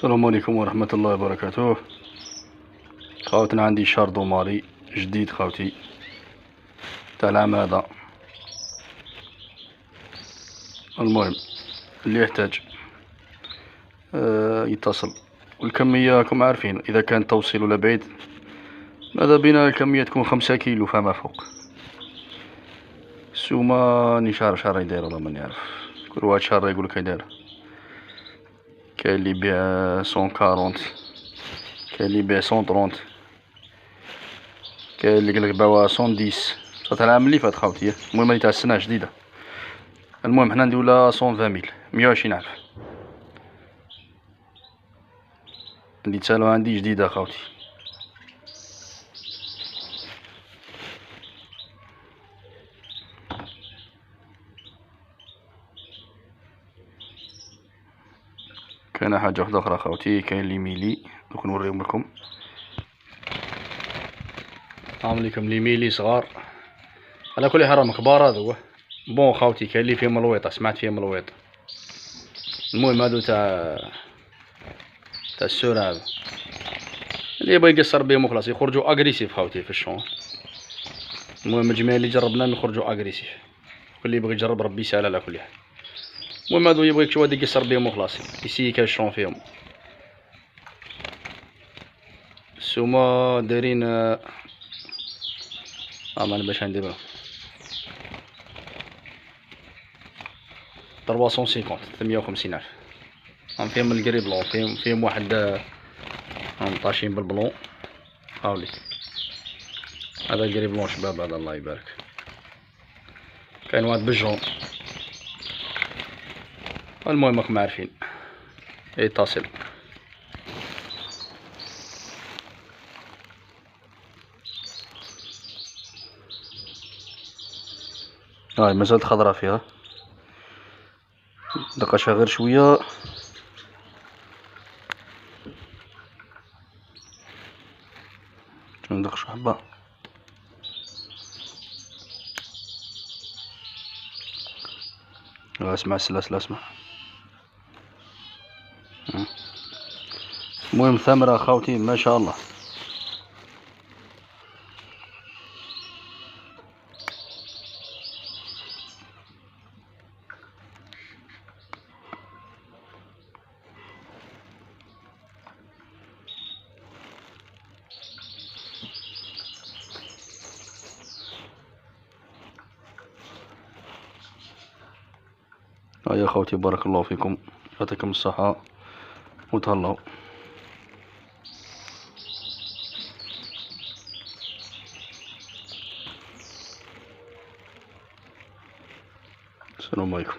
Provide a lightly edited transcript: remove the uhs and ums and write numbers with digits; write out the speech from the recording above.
السلام عليكم ورحمة الله وبركاته. خاوتنا عندي شاردو ماري جديد خاوتي تاع العام هذا. المهم اللي يحتاج يتصل، والكمية راكم عارفين إذا كان توصيل ولا بعيد ماذا بينا الكمية تكون 5 كيلو فما فوق. السومة ني شهر يدير والله ماني عارف، كل واحد شهر يقولك يدير. كاين اللي يبيع 140، كاين اللي يبيع 130، كاين اللي قالك باوها 110. صات العام اللي فات خاوتي، المهم هادي تاع السنة جديدة. المهم حنا نديرولا 120 ميل، 120 ألف اللي تسالو عندي جديدة خاوتي. كاينة حاجة وحدة أخرى خاوتي، كاين لي ميلي دوك نوريهم لكم. نعمل لكم لي ميلي صغار على كل حال راهم كبار هذو. بون خاوتي كاين اللي فيهم الويطة، سمعت فيهم الويطة. المهم هادو تاع السور هذا اللي يبغي يقصر بهم وخلاص، يخرجوا اغريسيف خاوتي في الشون. المهم الجميع اللي جربناهم يخرجوا اغريسيف، واللي يبغي يجرب ربي يسهل على كل حال. المهم هادو يبغي شي واحد يقصر بهم وخلاص، يسيي كاش الشون فيهم. السومة دايرين مانا باش نديرو 350 ألف. فيهم الكري بلون، فيهم واحد طاشين بالبلون. هاولي هذا الكري بلون شباب، هذا الله يبارك. كاين واحد بالجون. المهم راكم عارفين يتصل. هاي مازالت خضرا فيها، دقشها غير شوية. ندقش حبة. اسمع السلاسل اسمع. المهم ثمرة خاوتي ما شاء الله. يا خوتي بارك الله فيكم، يعطيكم الصحة وتهلاو. السلام عليكم.